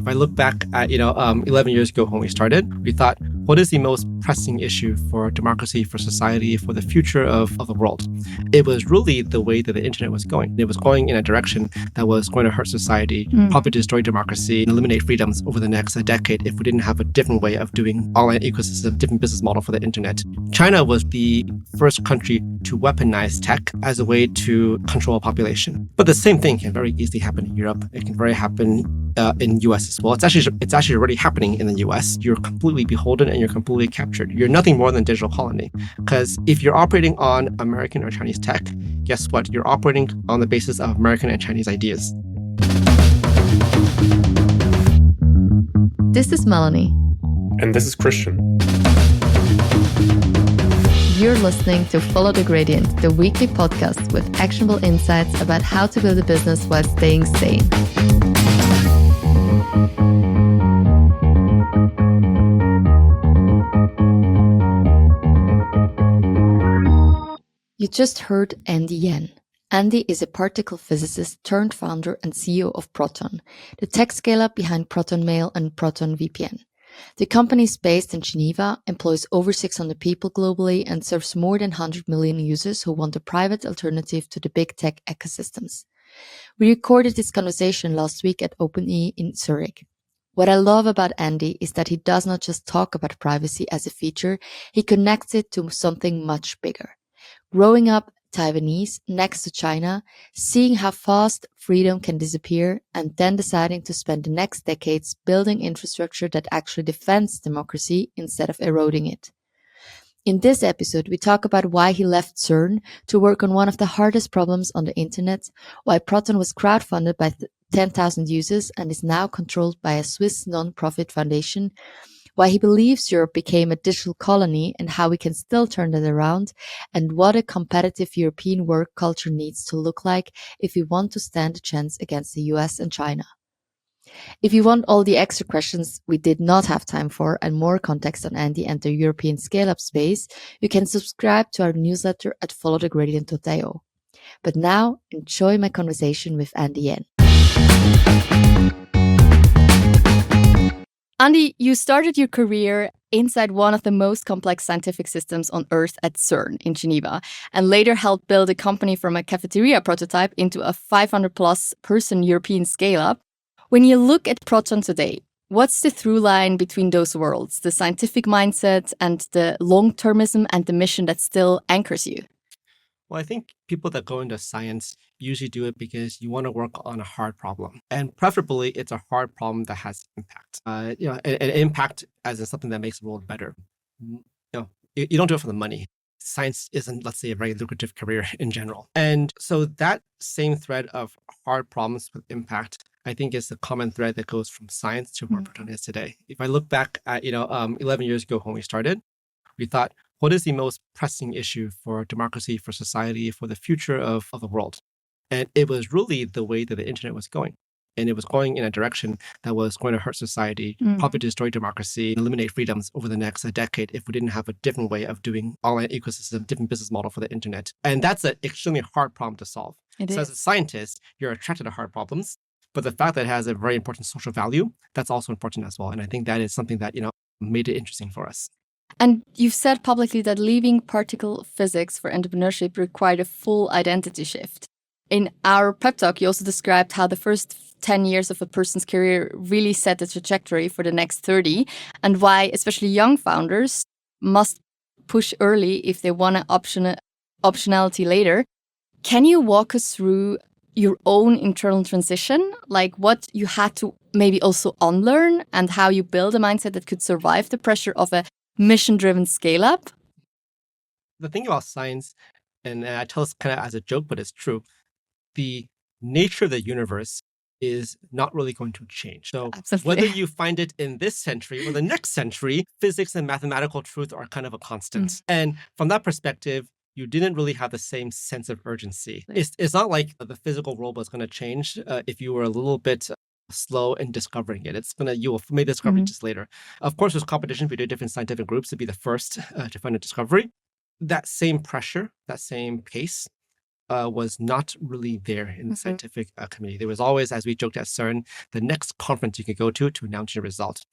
If I look back at 11 years ago when we started, we thought, what is the most pressing issue for democracy, for society, for the future of the world? It was really the way that the internet was going. It was going in a direction that was going to hurt society, probably destroy democracy, and eliminate freedoms over the next decade if we didn't have a different way of doing online ecosystem, different business model for the internet. China was the first country to weaponize tech as a way to control a population. But the same thing can very easily happen in Europe. It can very happen in US as well. It's actually already happening in the US. You're completely beholden and you're completely captured. You're nothing more than a digital colony. Because if you're operating on American or Chinese tech, guess what? You're operating on the basis of American and Chinese ideas. This is Melanie. And this is Christian. You're listening to Follow the Gradient, the weekly podcast with actionable insights about how to build a business while staying sane. You just heard Andy Yan. Andy is a particle physicist turned founder and CEO of Proton, the tech scale-up behind Proton Mail and Proton VPN. The company is based in Geneva, employs over 600 people globally, and serves more than 100 million users who want a private alternative to the big tech ecosystems. We recorded this conversation last week at OpenE in Zurich. What I love about Andy is that he does not just talk about privacy as a feature, he connects it to something much bigger. Growing up Taiwanese next to China, seeing how fast freedom can disappear, and then deciding to spend the next decades building infrastructure that actually defends democracy instead of eroding it. In this episode, we talk about why he left CERN to work on one of the hardest problems on the internet, why Proton was crowdfunded by 10,000 users and is now controlled by a Swiss non-profit foundation, why he believes Europe became a digital colony and how we can still turn that around, and what a competitive European work culture needs to look like if we want to stand a chance against the US and China. If you want all the extra questions we did not have time for and more context on Andy and the European scale-up space, you can subscribe to our newsletter at followthegradient.io. But now, enjoy my conversation with Andy Yan. Andy, you started your career inside one of the most complex scientific systems on Earth at CERN in Geneva, and later helped build a company from a cafeteria prototype into a 500-plus person European scale-up. When you look at Proton today, what's the through line between those worlds, the scientific mindset and the long-termism and the mission that still anchors you? Well, I think people that go into science usually do it because you want to work on a hard problem. And preferably, it's a hard problem that has impact. An impact as in something that makes the world better. You don't do it for the money. Science isn't, let's say, a very lucrative career in general. And so that same thread of hard problems with impact, I think, is the common thread that goes from science to where Proton is today. If I look back at 11 years ago when we started, we thought, what is the most pressing issue for democracy, for society, for the future of the world? And it was really the way that the internet was going. And it was going in a direction that was going to hurt society, probably destroy democracy, eliminate freedoms over the next decade if we didn't have a different way of doing online ecosystem, different business model for the internet. And that's an extremely hard problem to solve. So as a scientist, you're attracted to hard problems, but the fact that it has a very important social value, that's also important as well. And I think that is something that, made it interesting for us. And you've said publicly that leaving particle physics for entrepreneurship required a full identity shift. In our prep talk, you also described how the first 10 years of a person's career really set the trajectory for the next 30, and why especially young founders must push early if they want an optionality later. Can you walk us through your own internal transition, like what you had to maybe also unlearn and how you build a mindset that could survive the pressure of a mission-driven scale-up? The thing about science, and I tell this kind of as a joke, but it's true, the nature of the universe is not really going to change. So Absolutely. Whether you find it in this century or the next century, physics and mathematical truth are kind of a constant. And from that perspective, you didn't really have the same sense of urgency. It's not like the physical world was going to change if you were a little bit slow in discovering it. You will make the discovery just later. Of course, there's competition between different scientific groups to be the first to find a discovery. That same pressure, that same pace was not really there in the scientific community. There was always, as we joked at CERN, the next conference you could go to announce your result.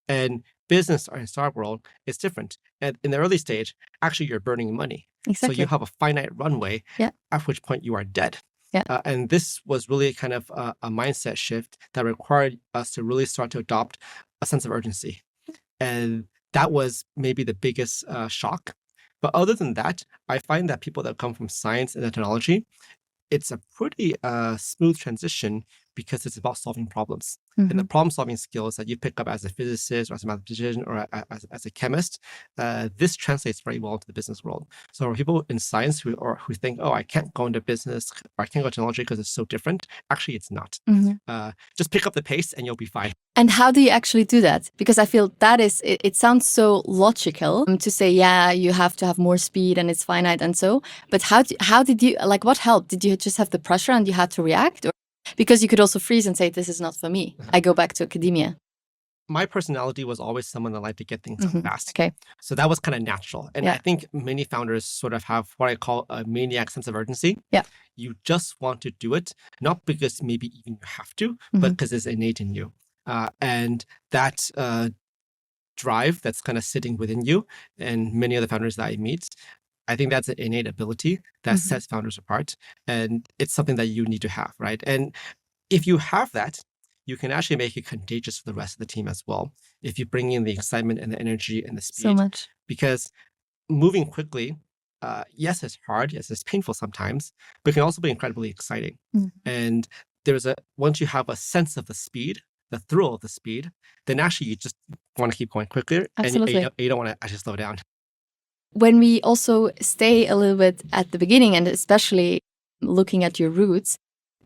And business or in startup world is different. And in the early stage, actually, you're burning money. Exactly. So you have a finite runway, at which point you are dead. And this was really kind of a mindset shift that required us to really start to adopt a sense of urgency. And that was maybe the biggest shock. But other than that, I find that people that come from science and technology, it's a pretty smooth transition because it's about solving problems. And the problem-solving skills that you pick up as a physicist or as a mathematician or as a chemist, this translates very well to the business world. So for people in science who think, oh, I can't go into business or I can't go to technology because it's so different, actually it's not. Just pick up the pace and you'll be fine. And how do you actually do that? Because I feel that it sounds so logical to say, yeah, you have to have more speed and it's finite and so. But how did you, like, what helped? Did you just have the pressure and you had to react? Or, because you could also freeze and say, this is not for me. I go back to academia. My personality was always someone that liked to get things done fast. Okay. So that was kind of natural. And I think many founders sort of have what I call a maniac sense of urgency. Yeah. You just want to do it, not because maybe even you have to, but because it's innate in you. And that drive that's kind of sitting within you and many of the founders that I meet, I think that's an innate ability that sets founders apart. And it's something that you need to have, right? And if you have that, you can actually make it contagious for the rest of the team as well. If you bring in the excitement and the energy and the speed. So much. Because moving quickly, yes, it's hard. Yes, it's painful sometimes, but it can also be incredibly exciting. And once you have a sense of the speed, the thrill of the speed, then actually you just want to keep going quicker. Absolutely. And you don't want to actually slow down. When we also stay a little bit at the beginning, and especially looking at your roots,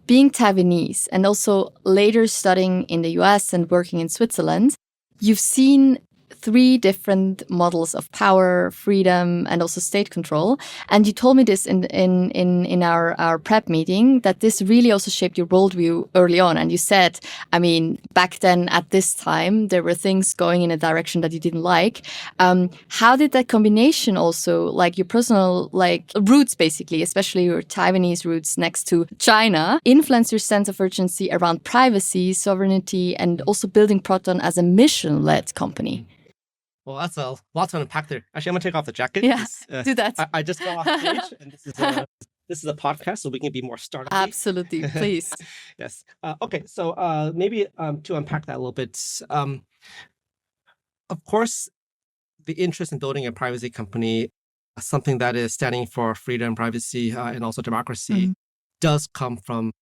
being Taiwanese and also later studying in the US and working in Switzerland, you've seen 3 different models of power, freedom, and also state control. And you told me this in our prep meeting, that this really also shaped your worldview early on. And you said, I mean, back then at this time, there were things going in a direction that you didn't like. How did that combination also, like your personal roots, basically, especially your Taiwanese roots next to China, influence your sense of urgency around privacy, sovereignty, and also building Proton as a mission-led company? Well, that's a lot to unpack there. Actually, I'm going to take off the jacket. Yeah, do that. I just got off stage, and this is a podcast, so we can be more startup. Absolutely, please. Yes. Okay, so maybe to unpack that a little bit, of course, the interest in building a privacy company, something that is standing for freedom, privacy, and also democracy, does come from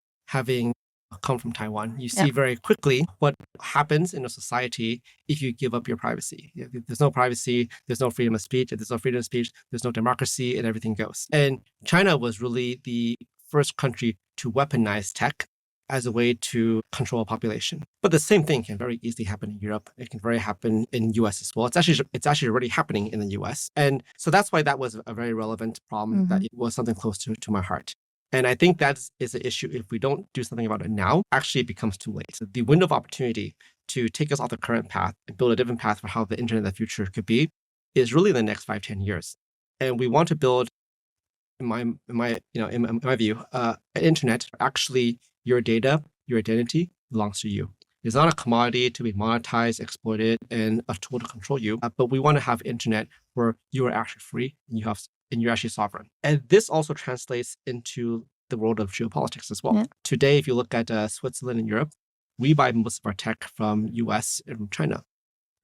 Taiwan. You see very quickly what happens in a society if you give up your privacy. If there's no privacy, there's no freedom of speech. If there's no freedom of speech, there's no democracy, and everything goes. And China was really the first country to weaponize tech as a way to control a population. But the same thing can very easily happen in Europe. It can very happen in US as well. It's actually already happening in the US. And so that's why that was a very relevant problem, that it was something close to my heart. And I think that is an issue. If we don't do something about it now, actually it becomes too late. So the window of opportunity to take us off the current path and build a different path for how the internet of the future could be is really the next 5-10 years. And we want to build, in my view, an internet where actually your data, your identity belongs to you. It's not a commodity to be monetized, exploited, and a tool to control you. But we want to have internet where you are actually free and you're actually sovereign. And this also translates into the world of geopolitics as well. Yeah. Today, if you look at Switzerland and Europe, we buy most of our tech from US and from China.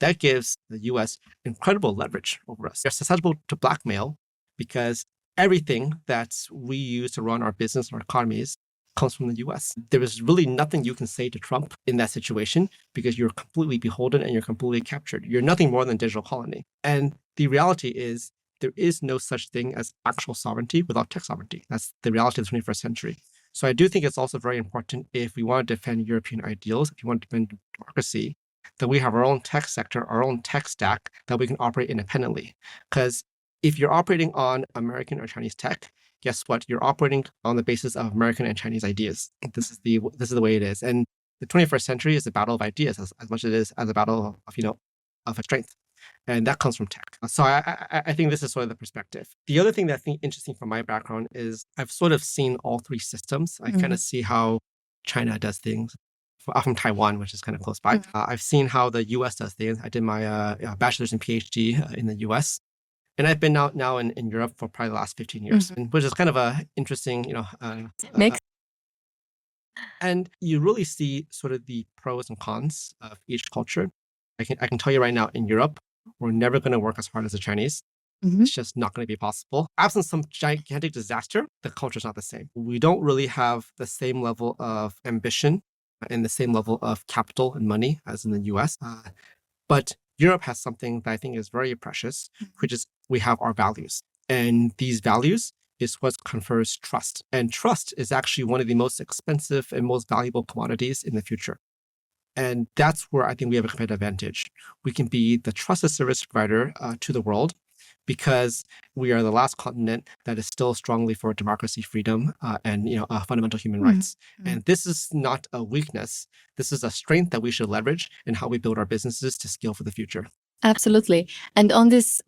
That gives the US incredible leverage over us. They're susceptible to blackmail because everything that we use to run our business or economies comes from the US. There is really nothing you can say to Trump in that situation because you're completely beholden and you're completely captured. You're nothing more than a digital colony. And the reality is there is no such thing as actual sovereignty without tech sovereignty. That's the reality of the 21st century. So I do think it's also very important, if we want to defend European ideals, if you want to defend democracy, that we have our own tech sector, our own tech stack that we can operate independently. Because if you're operating on American or Chinese tech, guess what? You're operating on the basis of American and Chinese ideas. This is the way it is. And the 21st century is a battle of ideas as much as it is as a battle of strength. And that comes from tech. So I think this is sort of the perspective. The other thing that I think interesting from my background is I've sort of seen all three systems. I kind of see how China does things. I'm from Taiwan, which is kind of close by. I've seen how the US does things. I did my bachelor's and PhD in the US. And I've been now in Europe for probably the last 15 years, which is kind of a interesting, Mix. And you really see sort of the pros and cons of each culture. I can tell you right now, in Europe, we're never going to work as hard as the Chinese. It's just not going to be possible. Absent some gigantic disaster, the culture's not the same. We don't really have the same level of ambition and the same level of capital and money as in the US. But Europe has something that I think is very precious, which is we have our values. And these values is what confers trust. And trust is actually one of the most expensive and most valuable commodities in the future. And that's where I think we have a competitive advantage. We can be the trusted service provider to the world because we are the last continent that is still strongly for democracy, freedom, and fundamental human rights. And this is not a weakness. This is a strength that we should leverage in how we build our businesses to scale for the future. Absolutely. And on this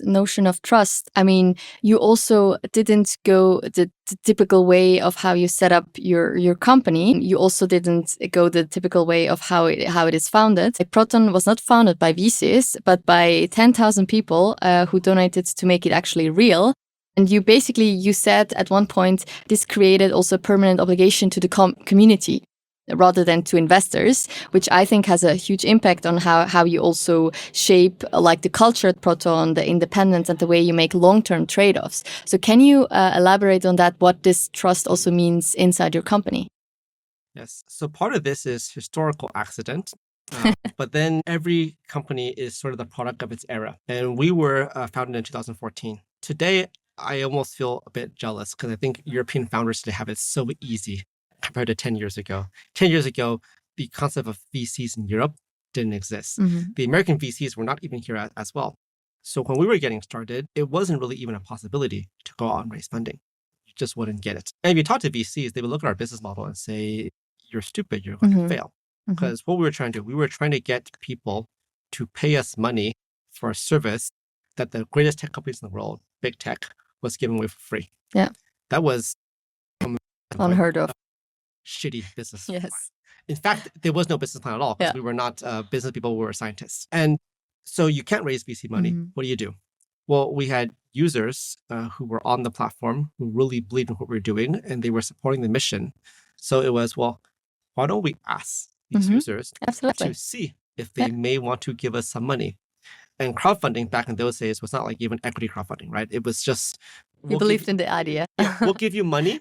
notion of trust, I mean, you also didn't go the typical way of how you set up your company. You also didn't go the typical way of how it is founded. Proton was not founded by VCs, but by 10,000 people who donated to make it actually real. And you said at one point, this created also a permanent obligation to the community, rather than to investors, which I think has a huge impact on how you also shape like the culture at Proton, the independence, and the way you make long-term trade-offs. So can you elaborate on that, what this trust also means inside your company? Yes. So part of this is historical accident. But then every company is sort of the product of its era. And we were founded in 2014. Today, I almost feel a bit jealous because I think European founders today have it so easy compared to 10 years ago. 10 years ago, the concept of VCs in Europe didn't exist. The American VCs were not even here as well. So when we were getting started, it wasn't really even a possibility to go out and raise funding. You just wouldn't get it. And if you talk to VCs, they would look at our business model and say, you're stupid, you're going to fail. Because what we were trying to do, we were trying to get people to pay us money for a service that the greatest tech companies in the world, big tech, was giving away for free. Yeah. That was unheard of. Shitty business Yes. plan. In fact, there was no business plan at all because we were not business people, we were scientists. And so you can't raise VC money. What do? Well, we had users who were on the platform who really believed in what we were doing and they were supporting the mission. So it was, well, why don't we ask these users to see if they may want to give us some money? And crowdfunding back in those days was not like even equity crowdfunding, right? It was just... You believed in the idea. We'll give you money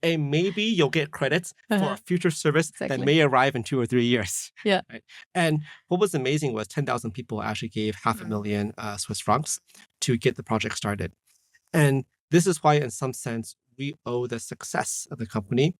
and maybe you'll get credits for a future service that may arrive in 2 or 3 years. Yeah. Right? And what was amazing was 10,000 people actually gave $500,000 Swiss francs to get the project started. And this is why, in some sense, we owe the success of the company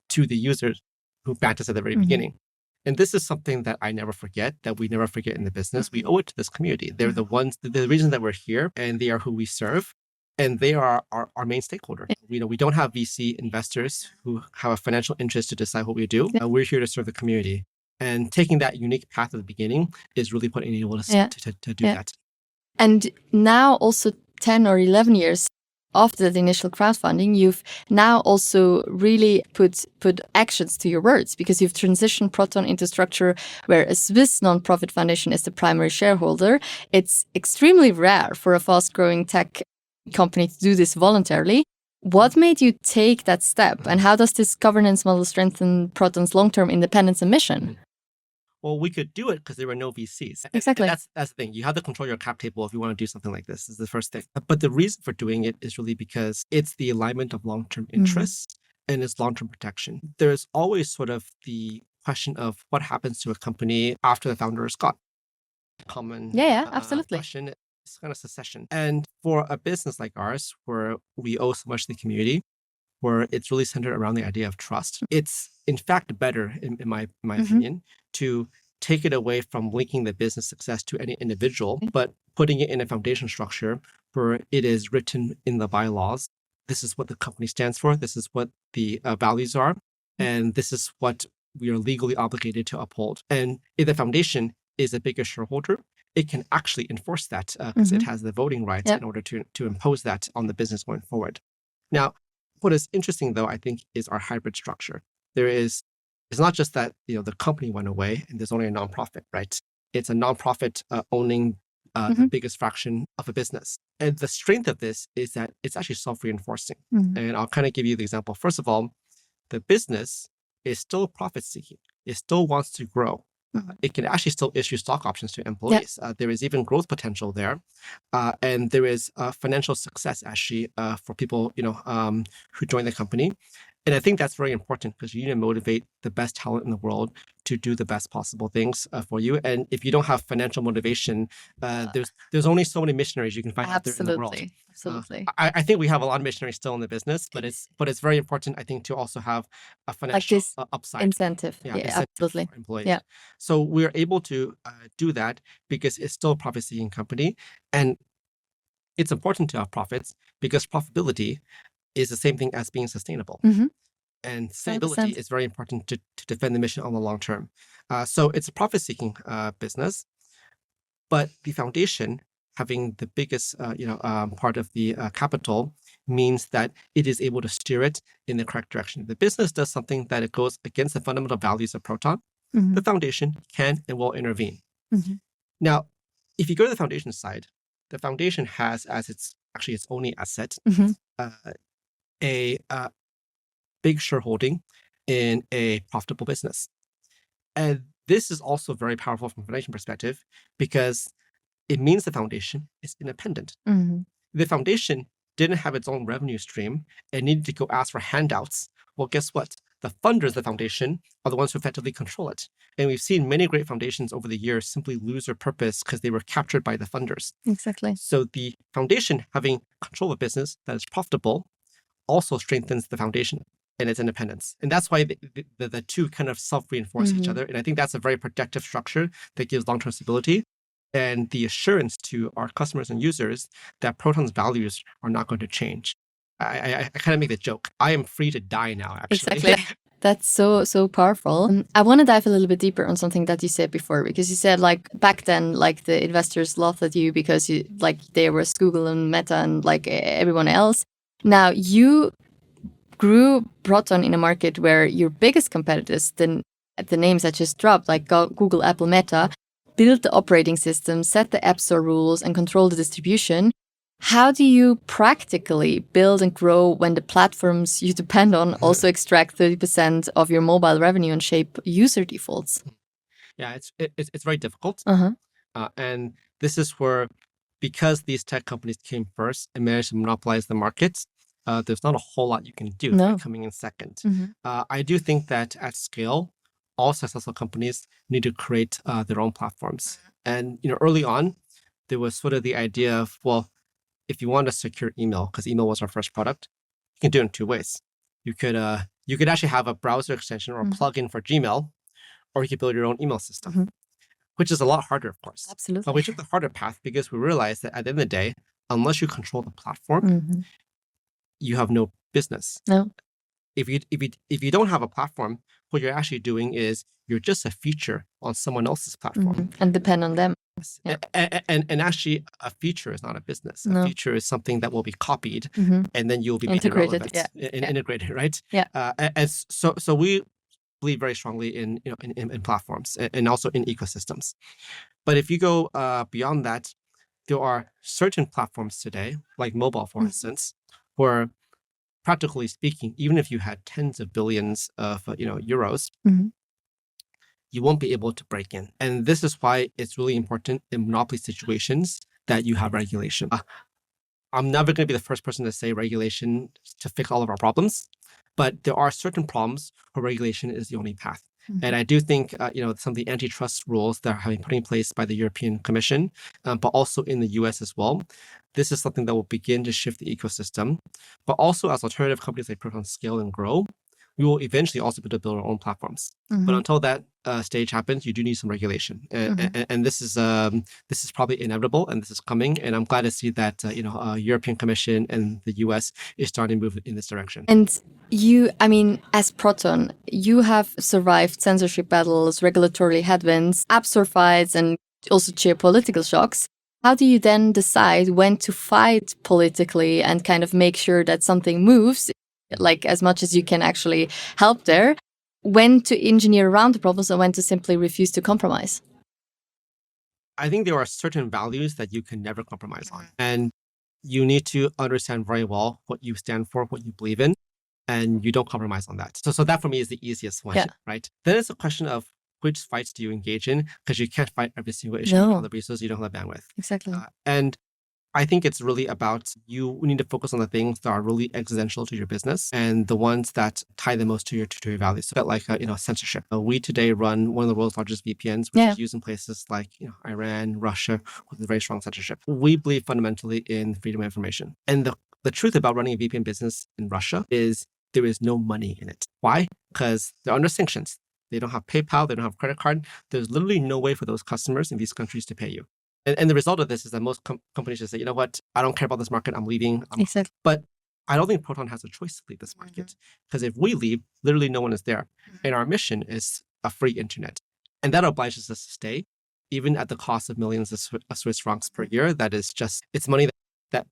to the users who backed us at the very beginning. And this is something that I never forget, that we never forget in the business. We owe it to this community. They're the ones, the reason that we're here, and they are who we serve. And they are our main stakeholder. We don't have VC investors who have a financial interest to decide what we do. We're here to serve the community. And taking that unique path at the beginning is really what enabled us to do that. And now also 10 or 11 years after the initial crowdfunding, you've now also really put actions to your words because you've transitioned Proton into a structure where a Swiss nonprofit foundation is the primary shareholder. It's extremely rare for a fast-growing tech company to do this voluntarily. What made you take that step, and how does this governance model strengthen Proton's long-term independence and mission? Well, we could do it because there were no VCs. Exactly. That's the thing. You have to control your cap table if you want to do something like this. This is the first thing. But the reason for doing it is really because it's the alignment of long-term interests and it's long-term protection. There's always sort of the question of what happens to a company after the founder is gone. Common absolutely. question. It's kind of succession. And for a business like ours, where we owe so much to the community, where it's really centered around the idea of trust, it's in fact better, in my opinion, to take it away from linking the business success to any individual, but putting it in a foundation structure where it is written in the bylaws. This is what the company stands for. This is what the values are. And this is what we are legally obligated to uphold. And if the foundation is a bigger shareholder, it can actually enforce that because it has the voting rights in order to impose that on the business going forward. Now, what is interesting though, I think, is our hybrid structure. It's not just that the company went away and there's only a nonprofit, right? It's a nonprofit owning the biggest fraction of a business. And the strength of this is that it's actually self-reinforcing. And I'll kind of give you the example. First of all, the business is still profit-seeking. It still wants to grow. It can actually still issue stock options to employees. There is even growth potential there. And there is financial success actually for people who join the company. And I think that's very important because you need to motivate the best talent in the world to do the best possible things for you. And if you don't have financial motivation, there's only so many missionaries you can find out there in the world. Absolutely. I think we have a lot of missionaries still in the business, but it's very important, I think, to also have a financial upside incentive. Incentive Absolutely. for employees. Yeah. So we're able to do that because it's still a profit-seeking company, and it's important to have profits because profitability is the same thing as being sustainable. And sustainability 100%. is very important to defend the mission on the long term. So it's a profit-seeking business, but the foundation having the biggest part of the capital means that it is able to steer it in the correct direction. If the business does something that it goes against the fundamental values of Proton, the foundation can and will intervene. Now, if you go to the foundation side, the foundation has as its only asset a big shareholding in a profitable business. And this is also very powerful from a foundation perspective because it means the foundation is independent. The foundation didn't have its own revenue stream and needed to go ask for handouts. Well, guess what? The funders of the foundation are the ones who effectively control it. And we've seen many great foundations over the years simply lose their purpose because they were captured by the funders. Exactly. So the foundation having control of a business that is profitable also strengthens the foundation and its independence. And that's why the two kind of self-reinforce each other. And I think that's a very protective structure that gives long-term stability and the assurance to our customers and users that Proton's values are not going to change. I kind of make the joke. I am free to die now, actually. Exactly. That's so powerful. I want to dive a little bit deeper on something that you said before, because you said like back then, like the investors laughed at you because you like there was Google and Meta and like everyone else. Now you grew Proton in a market where your biggest competitors, the names I just dropped, like Google, Apple, Meta, built the operating system, set the App Store rules, and control the distribution. How do you practically build and grow when the platforms you depend on also extract 30% of your mobile revenue and shape user defaults? Yeah, it's very difficult. And this is where, because these tech companies came first and managed to monopolize the markets, there's not a whole lot you can do by coming in second. I do think that at scale, all successful companies need to create their own platforms. And early on, there was sort of the idea of, well, if you want a secure email, because email was our first product, you can do it in two ways. You could actually have a browser extension or a plugin for Gmail, or you could build your own email system, which is a lot harder, of course. Absolutely. But we took the harder path because we realized that at the end of the day, unless you control the platform, you have no business. No. If you don't have a platform, what you're actually doing is you're just a feature on someone else's platform and depend on them. Yeah. And actually, a feature is not a business. A feature is something that will be copied, and then you'll be integrated. Integrated, right? Yeah. And so we believe very strongly in platforms and also in ecosystems. But if you go beyond that, there are certain platforms today, like mobile, for instance, where, practically speaking, even if you had tens of billions of euros, you won't be able to break in. And this is why it's really important in monopoly situations that you have regulation. I'm never going to be the first person to say regulation to fix all of our problems, but there are certain problems where regulation is the only path. And I do think, some of the antitrust rules that are put in place by the European Commission, but also in the US as well, this is something that will begin to shift the ecosystem. But also, as alternative companies like Proton scale and grow, we will eventually also be able to build our own platforms. But until that stage happens, you do need some regulation. And this is probably inevitable, and this is coming. And I'm glad to see that European Commission and the US is starting to move in this direction. And as Proton, you have survived censorship battles, regulatory headwinds, App Store fights, and also geopolitical shocks. How do you then decide when to fight politically and kind of make sure that something moves, like as much as you can actually help there, when to engineer around the problems and when to simply refuse to compromise? I think there are certain values that you can never compromise on. And you need to understand very well what you stand for, what you believe in, and you don't compromise on that. So that for me is the easiest one, right? Then it's a question of which fights do you engage in, because you can't fight every single issue. You don't have the resources, you don't have the bandwidth. Exactly. And I think it's really about you need to focus on the things that are really existential to your business and the ones that tie the most to your values. So like censorship. We today run one of the world's largest VPNs, which is used in places like Iran, Russia, with a very strong censorship. We believe fundamentally in freedom of information. And the truth about running a VPN business in Russia is there is no money in it. Why? Because they're under sanctions. They don't have PayPal, they don't have credit card. There's literally no way for those customers in these countries to pay you. And the result of this is that most companies just say, you know what, I don't care about this market, I'm leaving. Exactly. But I don't think Proton has a choice to leave this market. Because if we leave, literally no one is there. And our mission is a free internet. And that obliges us to stay, even at the cost of millions of Swiss francs per year. That is just, it's money that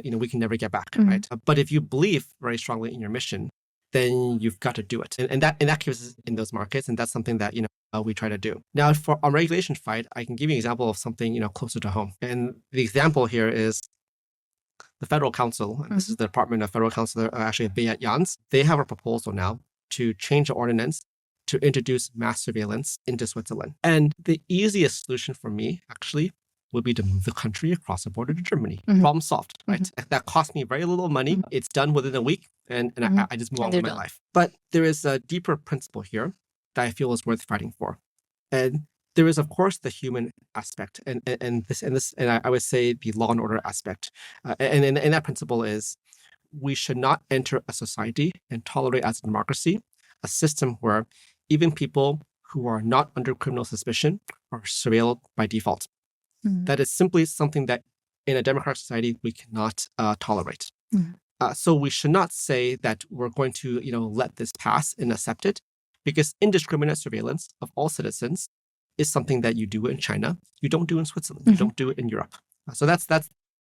we can never get back, right? But if you believe very strongly in your mission, then you've got to do it. And that keeps us in those markets. And that's something that, we try to do. Now, for our regulation fight, I can give you an example of something, closer to home. And the example here is the Federal Council. And this is the Department of Federal Council, actually Beat Jans. They have a proposal now to change the ordinance to introduce mass surveillance into Switzerland. And the easiest solution for me, actually, would be to move the country across the border to Germany. Problem solved, right? That cost me very little money. It's done within a week, and I just move on with my life. But there is a deeper principle here that I feel is worth fighting for. And there is, of course, the human aspect, and I would say the law and order aspect. And that principle is we should not enter a society and tolerate as a democracy a system where even people who are not under criminal suspicion are surveilled by default. That is simply something that in a democratic society we cannot tolerate. So we should not say that we're going to let this pass and accept it, because indiscriminate surveillance of all citizens is something that you do in China, you don't do in Switzerland, you don't do it in Europe. So that's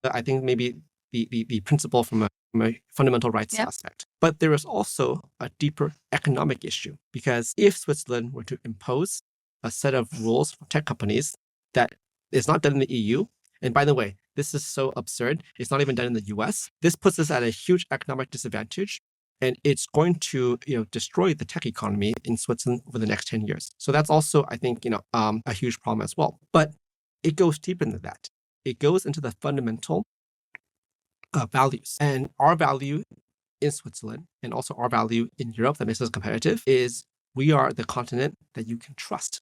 I think maybe the principle from a fundamental rights aspect. But there is also a deeper economic issue, because if Switzerland were to impose a set of rules for tech companies that is not done in the EU, and by the way, this is so absurd, it's not even done in the US, this puts us at a huge economic disadvantage, and it's going to destroy the tech economy in Switzerland over the next 10 years. So that's also, I think, a huge problem as well. But it goes deeper than that. It goes into the fundamental values. And our value in Switzerland, and also our value in Europe that makes us competitive, is we are the continent that you can trust.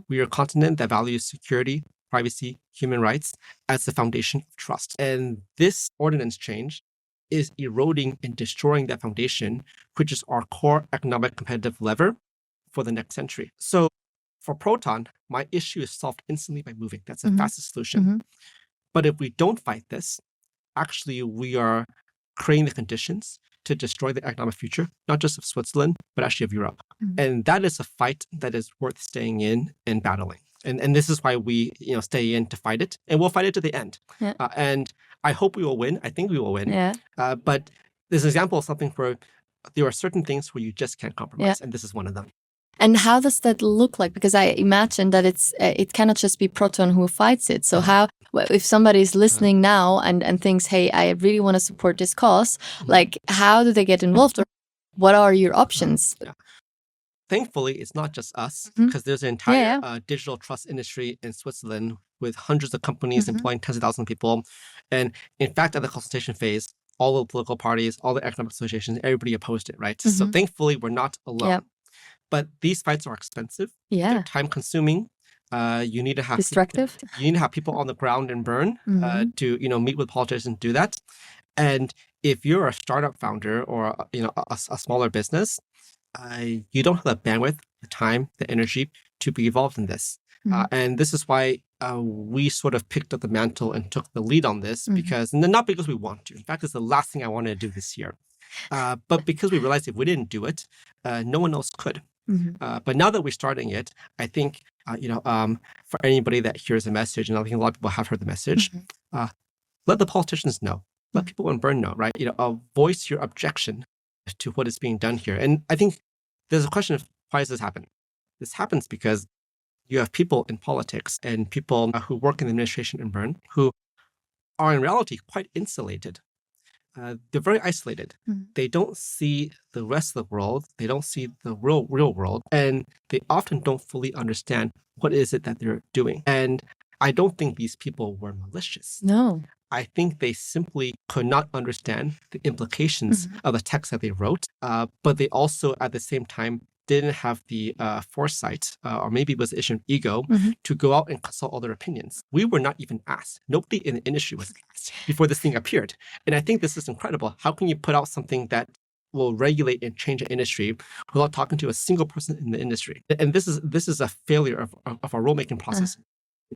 We are a continent that values security, privacy, human rights as the foundation of trust. And this ordinance change is eroding and destroying that foundation, which is our core economic competitive lever for the next century. So for Proton, my issue is solved instantly by moving. That's the fastest solution. But if we don't fight this, actually we are creating the conditions to destroy the economic future, not just of Switzerland, but actually of Europe. And that is a fight that is worth staying in and battling. And this is why we stay in to fight it, and we'll fight it to the end. And I hope we will win. I think we will win. But there's an example of something where there are certain things where you just can't compromise, and this is one of them. And how does that look like? Because I imagine that it cannot just be Proton who fights it. So how, if somebody is listening now and thinks, hey, I really want to support this cause, like how do they get involved? Or what are your options? Thankfully, it's not just us, because there's an entire digital trust industry in Switzerland with hundreds of companies employing tens of thousands of people. And in fact, at the consultation phase, all the political parties, all the economic associations, everybody opposed it, right? So thankfully, we're not alone. But these fights are expensive. They're time consuming. You need to have destructive. You need to have people on the ground in Bern to meet with politicians and do that. And if you're a startup founder or a smaller business, you don't have the bandwidth, the time, the energy to be involved in this. And this is why we sort of picked up the mantle and took the lead on this, because not because we want to. In fact, it's the last thing I wanted to do this year. But because we realized if we didn't do it, no one else could. But now that we're starting it, I think, for anybody that hears the message, and I think a lot of people have heard the message, let the politicians know. Let people in Bern know, right? Voice your objection to what is being done here. And I think there's a question of why does this happen? This happens because you have people in politics and people who work in the administration in Bern who are in reality quite insulated. They're very isolated. They don't see the rest of the world. They don't see the real world. And they often don't fully understand what is it that they're doing. And I don't think these people were malicious. No. I think they simply could not understand the implications of the text that they wrote, but they also, at the same time, didn't have the foresight, or maybe it was an issue of ego, to go out and consult other opinions. We were not even asked. Nobody in the industry was asked before this thing appeared. And I think this is incredible. How can you put out something that will regulate and change an industry without talking to a single person in the industry? And this is a failure of our rulemaking process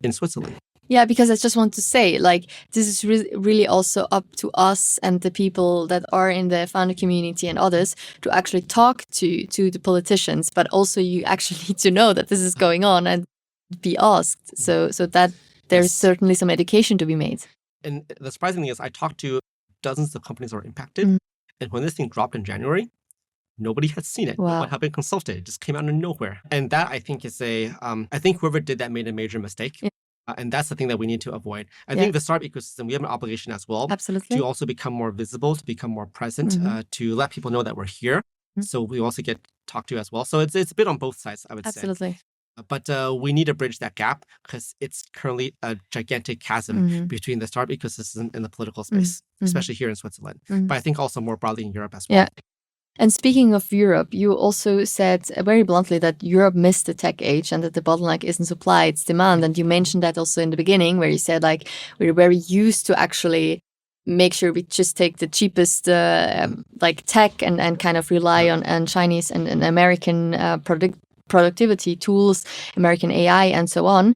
in Switzerland. Yeah, because I just want to say, this is really also up to us and the people that are in the founder community and others to actually talk to the politicians, but also you actually need to know that this is going on and be asked. So that there's certainly some education to be made. And the surprising thing is I talked to dozens of companies that were impacted. And when this thing dropped in January, nobody had seen it. Wow. No one had been consulted. It just came out of nowhere. And that, I think, is I think whoever did that made a major mistake. Yeah. And that's the thing that we need to avoid. I think the startup ecosystem, we have an obligation as well. Absolutely. To also become more visible, to become more present, to let people know that we're here. So we also get talked to as well. So it's a bit on both sides, I would say. Absolutely. But we need to bridge that gap because it's currently a gigantic chasm between the startup ecosystem and the political space, especially here in Switzerland. But I think also more broadly in Europe as well. Yeah. And speaking of Europe, you also said very bluntly that Europe missed the tech age and that the bottleneck isn't supply, it's demand. And you mentioned that also in the beginning where you said we're very used to actually make sure we just take the cheapest tech and kind of rely on Chinese and American productivity tools, American AI and so on.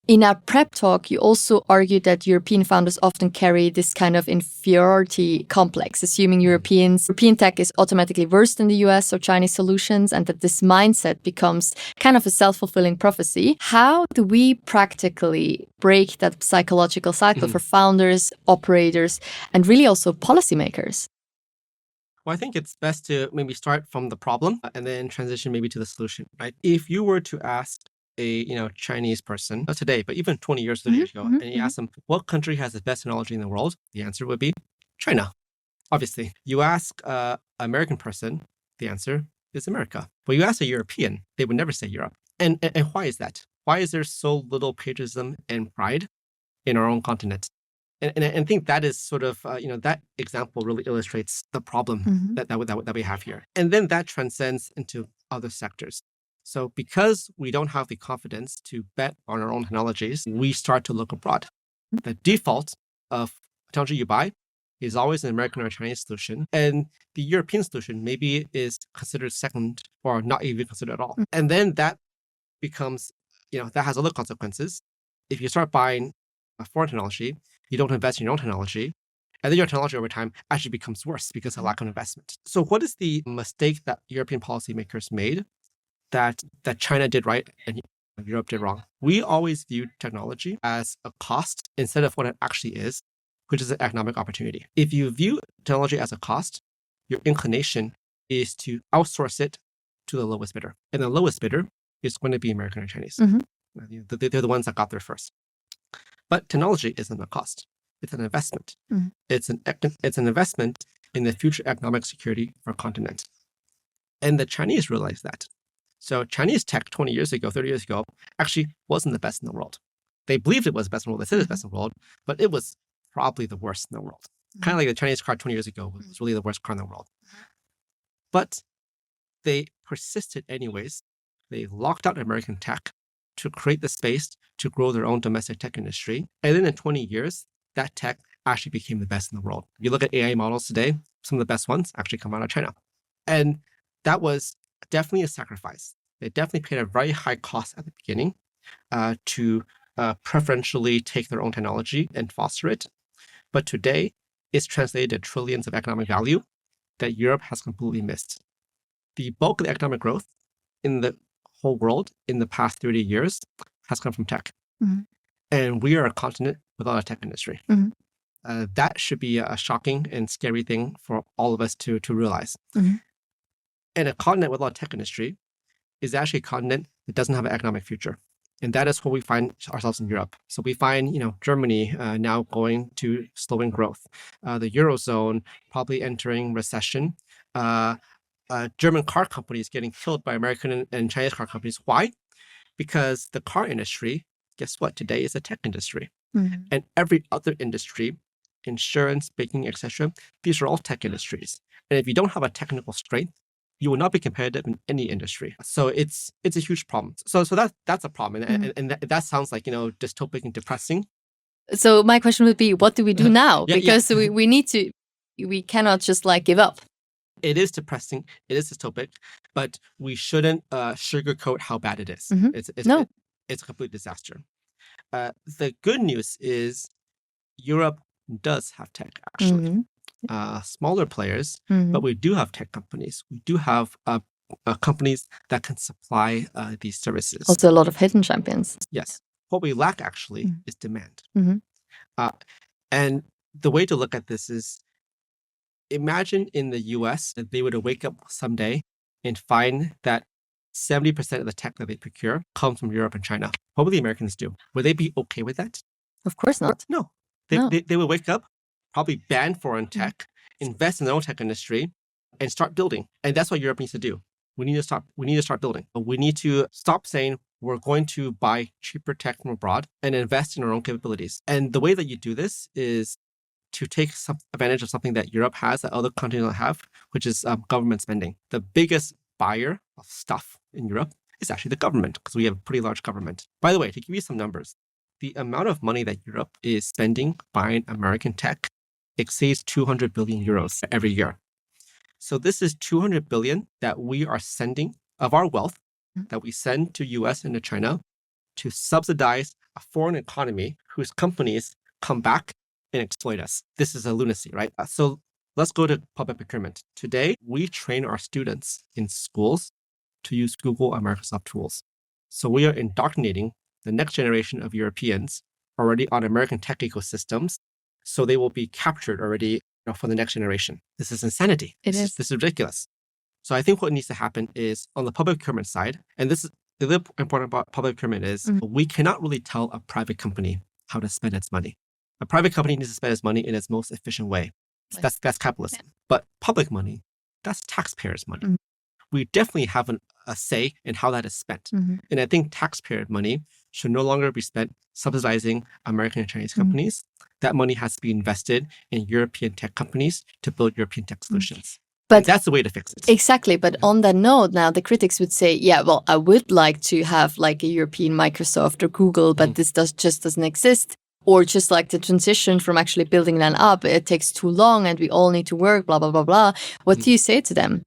In our prep talk, you also argued that European founders often carry this kind of inferiority complex, assuming European tech is automatically worse than the US or Chinese solutions, and that this mindset becomes kind of a self-fulfilling prophecy. How do we practically break that psychological cycle for founders, operators, and really also policymakers? Well, I think it's best to maybe start from the problem and then transition maybe to the solution, right? If you were to ask a Chinese person, not today, but even 20 years, 30 years ago, and you ask them, what country has the best technology in the world? The answer would be China, obviously. You ask an American person, the answer is America. But you ask a European, they would never say Europe. And why is that? Why is there so little patriotism and pride in our own continent? And I think that is sort of, that example really illustrates the problem that we have here. And then that transcends into other sectors. So because we don't have the confidence to bet on our own technologies, we start to look abroad. The default of technology you buy is always an American or a Chinese solution. And the European solution maybe is considered second or not even considered at all. And then that becomes, that has other consequences. If you start buying a foreign technology, you don't invest in your own technology, and then your technology over time actually becomes worse because of lack of investment. So what is the mistake that European policymakers made that China did right and Europe did wrong? We always viewed technology as a cost instead of what it actually is, which is an economic opportunity. If you view technology as a cost, your inclination is to outsource it to the lowest bidder. And the lowest bidder is going to be American or Chinese. They're the ones that got there first. But technology isn't a cost. It's an investment. It's an investment in the future economic security for a continent. And the Chinese realized that. So Chinese tech 20 years ago, 30 years ago, actually wasn't the best in the world. They believed it was the best in the world. They said it was the best in the world, but it was probably the worst in the world. Kind of like the Chinese car 20 years ago was really the worst car in the world. But they persisted anyways. They locked out American tech to create the space to grow their own domestic tech industry. And then in 20 years, that tech actually became the best in the world. If you look at AI models today, some of the best ones actually come out of China. And that was definitely a sacrifice. They definitely paid a very high cost at the beginning to preferentially take their own technology and foster it. But today, it's translated to trillions of economic value that Europe has completely missed. The bulk of the economic growth in the whole world in the past 30 years has come from tech. And we are a continent without a tech industry. That should be a shocking and scary thing for all of us to realize. And a continent without a tech industry is actually a continent that doesn't have an economic future. And that is where we find ourselves in Europe. So we find, Germany now going to slowing growth. The Eurozone probably entering recession. German car companies getting killed by American and Chinese car companies. Why? Because the car industry, guess what? Today is a tech industry. And every other industry, insurance, banking, etc., these are all tech industries. And if you don't have a technical strength, you will not be competitive in any industry. So it's a huge problem. So that's a problem. And that sounds like, dystopic and depressing. So my question would be, what do we do now? Because we cannot just give up. It is depressing. It is dystopic, but we shouldn't sugarcoat how bad it is. It's a complete disaster. The good news is Europe does have tech, actually. Smaller players, but we do have tech companies. We do have companies that can supply these services. Also a lot of hidden champions. Yes. What we lack, actually, is demand. And the way to look at this is, imagine in the US that they would wake up someday and find that 70% of the tech that they procure comes from Europe and China. What would the Americans do? Would they be okay with that? Of course not. No. They would wake up, probably ban foreign tech, invest in their own tech industry, and start building. And that's what Europe needs to do. We need to start building. We need to stop saying we're going to buy cheaper tech from abroad and invest in our own capabilities. And the way that you do this is to take some advantage of something that Europe has that other countries don't have, which is government spending. The biggest buyer of stuff in Europe is actually the government, because we have a pretty large government. By the way, to give you some numbers, the amount of money that Europe is spending buying American tech exceeds 200 billion euros every year. So this is 200 billion that we are sending of our wealth that we send to US and to China to subsidize a foreign economy whose companies come back and exploit us. This is a lunacy, right? So let's go to public procurement. Today, we train our students in schools to use Google and Microsoft tools. So we are indoctrinating the next generation of Europeans already on American tech ecosystems, so they will be captured already for the next generation. This is insanity. This is ridiculous. So I think what needs to happen is on the public procurement side, and this is the other important about public procurement is we cannot really tell a private company how to spend its money. A private company needs to spend its money in its most efficient way. That's capitalism. Yeah. But public money, that's taxpayers' money. We definitely have a say in how that is spent. And I think taxpayer money should no longer be spent subsidizing American and Chinese companies. That money has to be invested in European tech companies to build European tech solutions. But that's the way to fix it. Exactly. But on that note, now the critics would say, yeah, well, I would like to have a European Microsoft or Google, but this just doesn't exist. Or just the transition from actually building that up, it takes too long and we all need to work, blah, blah, blah, blah. What do you say to them?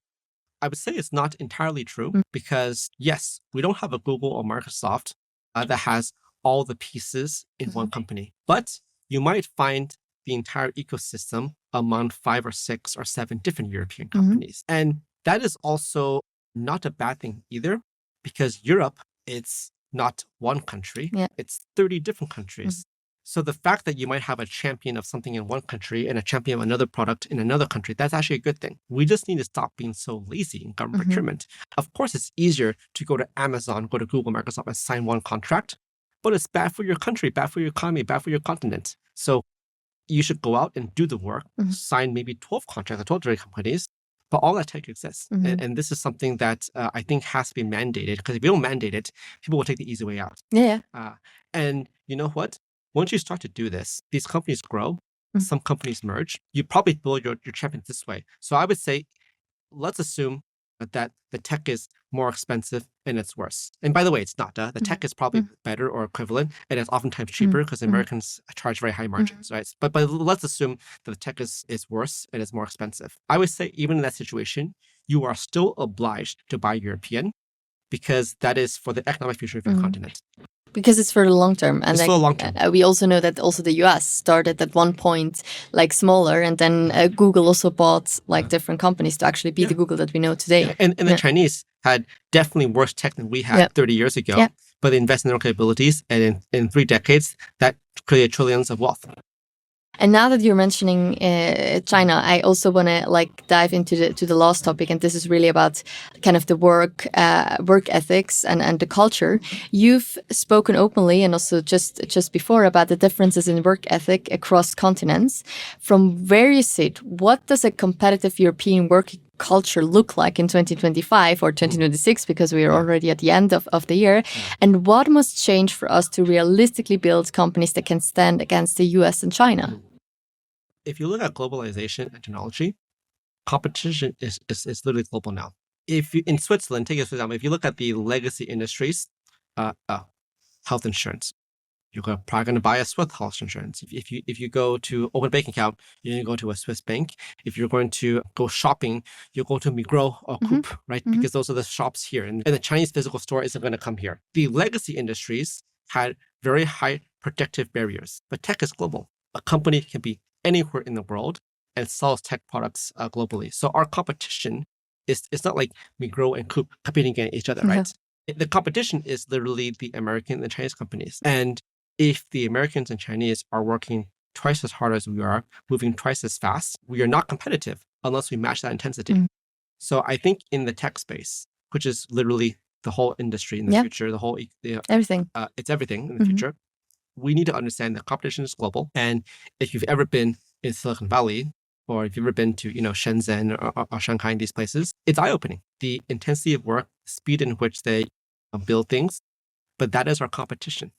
I would say it's not entirely true because, yes, we don't have a Google or Microsoft that has all the pieces in one company. But you might find the entire ecosystem among 5 or 6 or 7 different European companies. And that is also not a bad thing either, because Europe, it's not one country. Yeah. It's 30 different countries. So the fact that you might have a champion of something in one country and a champion of another product in another country, that's actually a good thing. We just need to stop being so lazy in government procurement. Of course, it's easier to go to Amazon, go to Google, Microsoft, and sign one contract, but it's bad for your country, bad for your economy, bad for your continent. So you should go out and do the work, sign maybe 12 contracts or 12 different companies, but all that tech exists. And this is something that I think has to be mandated, because if you don't mandate it, people will take the easy way out. And you know what? Once you start to do this, these companies grow, some companies merge. You probably build your champions this way. So I would say, let's assume that the tech is more expensive and it's worse. And by the way, it's not. The tech is probably better or equivalent, and it's oftentimes cheaper because Americans charge very high margins, right? But let's assume that the tech is worse and it's more expensive. I would say even in that situation, you are still obliged to buy European, because that is for the economic future of your continent. Because it's for the long term. And it's for the long term. We also know that also the US started at one point smaller, and then Google also bought different companies to actually be the Google that we know today. And the Chinese, had definitely worse tech than we had 30 years ago, but they invest in their own capabilities, and in 3 decades, that created trillions of wealth. And now that you're mentioning China, I also want to dive into the last topic, and this is really about kind of the work ethics and the culture. You've spoken openly and also just before about the differences in work ethic across continents. From where you sit, what does a competitive European work culture look like in 2025 or 2026, because we are already at the end of the year? And what must change for us to realistically build companies that can stand against the US and China? If you look at globalization and technology, competition is literally global now. If you, in Switzerland, take it for example, if you look at the legacy industries, health insurance, you're probably going to buy a Swiss health insurance. If you go to open a bank account, you're going to go to a Swiss bank. If you're going to go shopping, you go to Migros or Coop, right? Because those are the shops here. And the Chinese physical store isn't going to come here. The legacy industries had very high protective barriers, but tech is global. A company can be anywhere in the world and sells tech products globally. So our competition is not like Migros and Coop competing against each other, right? The competition is literally the American and the Chinese companies. And if the Americans and Chinese are working twice as hard as we are, moving twice as fast, we are not competitive unless we match that intensity. So I think in the tech space, which is literally the whole industry in the future, the whole everything, it's everything in the future. We need to understand that competition is global. And if you've ever been in Silicon Valley, or if you've ever been to Shenzhen or Shanghai, these places, it's eye-opening. The intensity of work, the speed in which they build things, but that is our competition.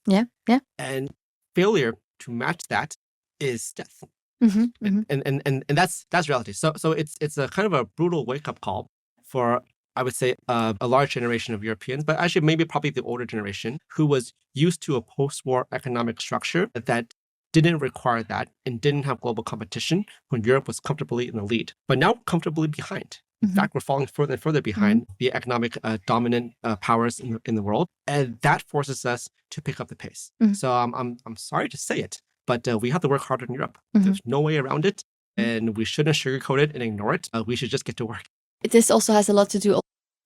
And failure to match that is death. And that's reality. So it's a kind of a brutal wake-up call for, I would say, a large generation of Europeans, but actually maybe probably the older generation, who was used to a post-war economic structure that didn't require that and didn't have global competition when Europe was comfortably in the lead, but now comfortably behind. In fact, we're falling further and further behind the economic dominant powers in the world, and that forces us to pick up the pace. So I'm sorry to say it, but we have to work harder in Europe. There's no way around it, and we shouldn't sugarcoat it and ignore it. We should just get to work. This also has a lot to do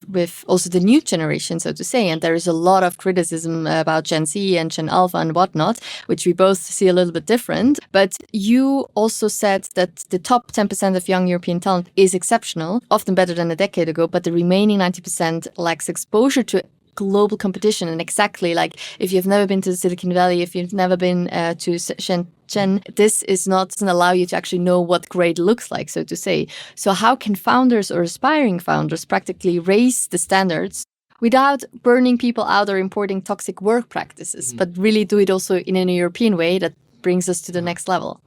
with also the new generation, so to say, and there is a lot of criticism about Gen Z and Gen Alpha and whatnot, which we both see a little bit different. But you also said that the top 10% of young European talent is exceptional, often better than a decade ago, but the remaining 90% lacks exposure to global competition. And exactly, like, if you've never been to Silicon Valley, if you've never been to Shenzhen, this doesn't allow you to actually know what great looks like, so to say. So how can founders or aspiring founders practically raise the standards without burning people out or importing toxic work practices, but really do it also in a European way that brings us to the next level?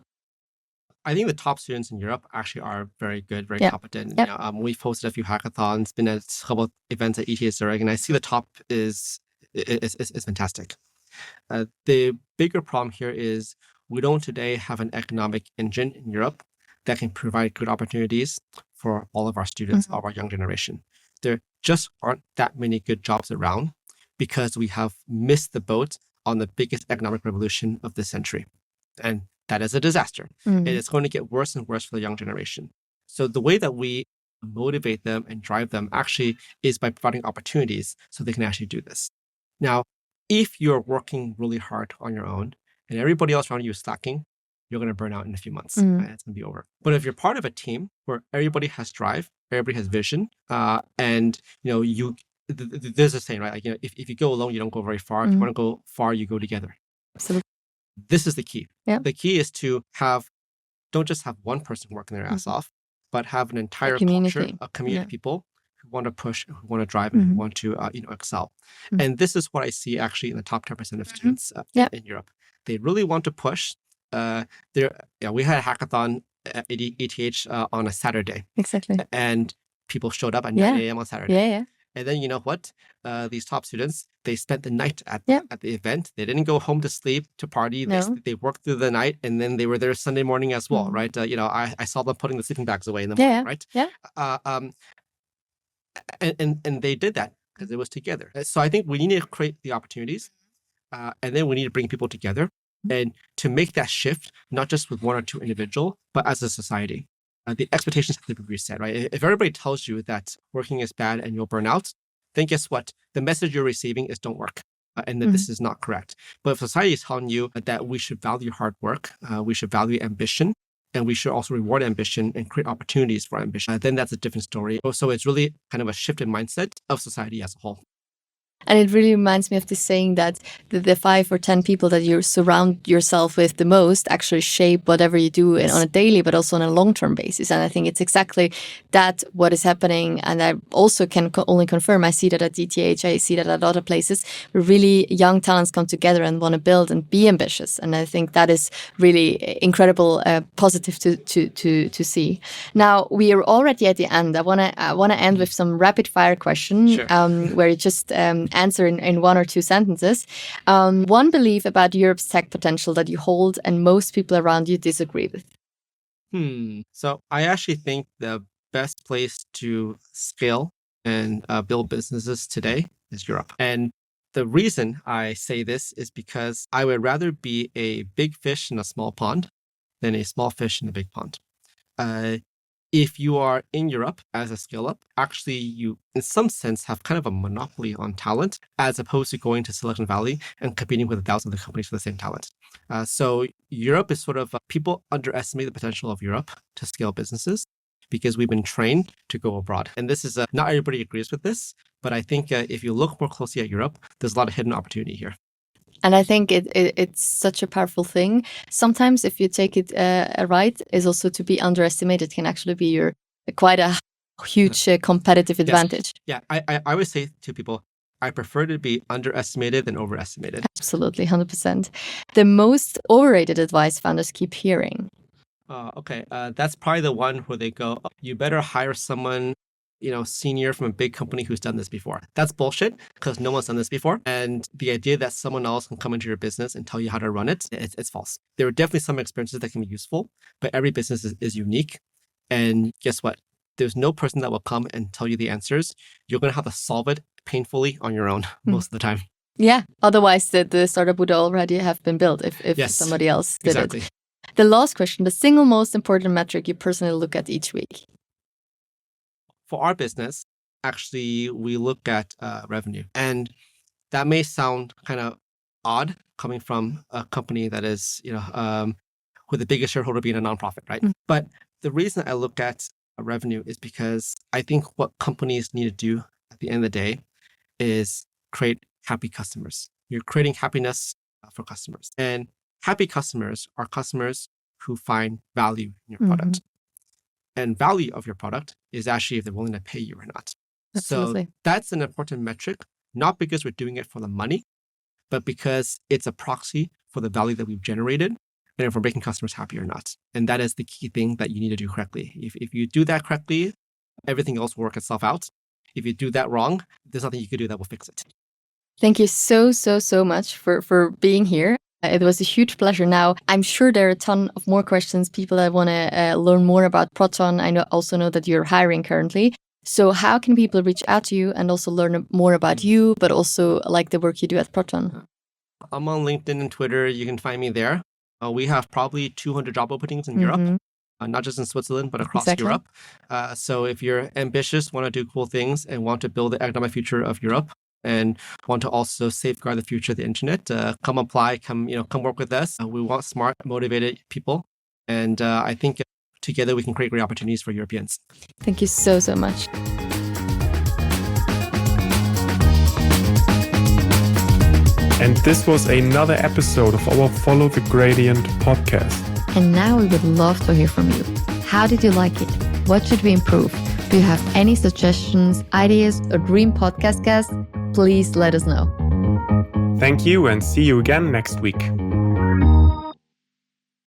I think the top students in Europe actually are very good, very competent. We've hosted a few hackathons, been at a couple of events at ETH Zurich, and I see the top is fantastic. The bigger problem here is we don't today have an economic engine in Europe that can provide good opportunities for all of our students, of our young generation. There just aren't that many good jobs around because we have missed the boat on the biggest economic revolution of this century. And that is a disaster. And it's going to get worse and worse for the young generation. So the way that we motivate them and drive them actually is by providing opportunities so they can actually do this. Now, if you're working really hard on your own and everybody else around you is slacking, you're going to burn out in a few months. Right? It's going to be over. But if you're part of a team where everybody has drive, everybody has vision, and there's a saying, right? Like, if you go alone, you don't go very far. If you want to go far, you go together. Absolutely. This is the key. The key is to don't just have one person working their ass off, but have an entire culture, a community of people who want to push, who want to drive, and who want to excel. And this is what I see actually in the top 10% of students in Europe. They really want to push. We had a hackathon at ETH on a Saturday. Exactly. And people showed up at 9 a.m. on Saturday. And then you know what? These top students, they spent the night at the event. They didn't go home to sleep, to party. They worked through the night, and then they were there Sunday morning as well, right? I saw them putting the sleeping bags away in the morning, right? And they did that because it was together. So I think we need to create the opportunities, and then we need to bring people together and to make that shift, not just with one or two individuals, but as a society. The expectations have to be reset, right? If everybody tells you that working is bad and you'll burn out, then guess what? The message you're receiving is don't work. And that this is not correct. But if society is telling you that we should value hard work, we should value ambition, and we should also reward ambition and create opportunities for ambition, then that's a different story. So it's really kind of a shift in mindset of society as a whole. And it really reminds me of this saying that the 5 or 10 people that you surround yourself with the most actually shape whatever you do on a daily, but also on a long-term basis. And I think it's exactly that what is happening. And I also can only confirm, I see that at DTH, I see that at other places, where really young talents come together and want to build and be ambitious. And I think that is really incredible, positive to see. Now, we are already at the end. I want to end with some rapid-fire questions, Sure. where you just answer in 1 or 2 sentences. One belief about Europe's tech potential that you hold and most people around you disagree with. So I actually think the best place to scale and build businesses today is Europe. And the reason I say this is because I would rather be a big fish in a small pond than a small fish in a big pond. If you are in Europe as a scale-up, actually you, in some sense, have kind of a monopoly on talent as opposed to going to Silicon Valley and competing with 1,000 other companies for the same talent. So Europe is sort of, people underestimate the potential of Europe to scale businesses because we've been trained to go abroad. And this is, not everybody agrees with this, but I think if you look more closely at Europe, there's a lot of hidden opportunity here. And I think it's such a powerful thing. Sometimes if you take it right, is also to be underestimated can actually be quite a huge competitive advantage. Yes. Yeah, I always say to people, I prefer to be underestimated than overestimated. Absolutely, 100%. The most overrated advice founders keep hearing. Okay, that's probably the one where they go, you better hire someone senior from a big company who's done this before. That's bullshit because no one's done this before. And the idea that someone else can come into your business and tell you how to run it, it's false. There are definitely some experiences that can be useful, but every business is unique. And guess what? There's no person that will come and tell you the answers. You're going to have to solve it painfully on your own most of the time. Yeah. Otherwise, the startup would already have been built if Yes, somebody else did exactly. it. The last question, the single most important metric you personally look at each week. For our business, actually, we look at revenue. And that may sound kind of odd coming from a company that is, with the biggest shareholder being a nonprofit, right? But the reason I look at revenue is because I think what companies need to do at the end of the day is create happy customers. You're creating happiness for customers. And happy customers are customers who find value in your product. And value of your product is actually if they're willing to pay you or not. Absolutely. So that's an important metric, not because we're doing it for the money, but because it's a proxy for the value that we've generated and if we're making customers happy or not. And that is the key thing that you need to do correctly. If you do that correctly, everything else will work itself out. If you do that wrong, there's nothing you can do that will fix it. Thank you so much for being here. It was a huge pleasure. Now, I'm sure there are a ton of more questions, people that want to learn more about Proton. I also know that you're hiring currently. So how can people reach out to you and also learn more about you, but also like the work you do at Proton? I'm on LinkedIn and Twitter. You can find me there. We have probably 200 job openings in Europe, not just in Switzerland, but across Europe. So if you're ambitious, want to do cool things, and want to build the economic future of Europe, and want to also safeguard the future of the internet, come apply, come work with us. We want smart, motivated people. And I think together we can create great opportunities for Europeans. Thank you so much. And this was another episode of our Follow the Gradient podcast. And now we would love to hear from you. How did you like it? What should we improve? Do you have any suggestions, ideas, or dream podcast guests? Please let us know. Thank you and see you again next week.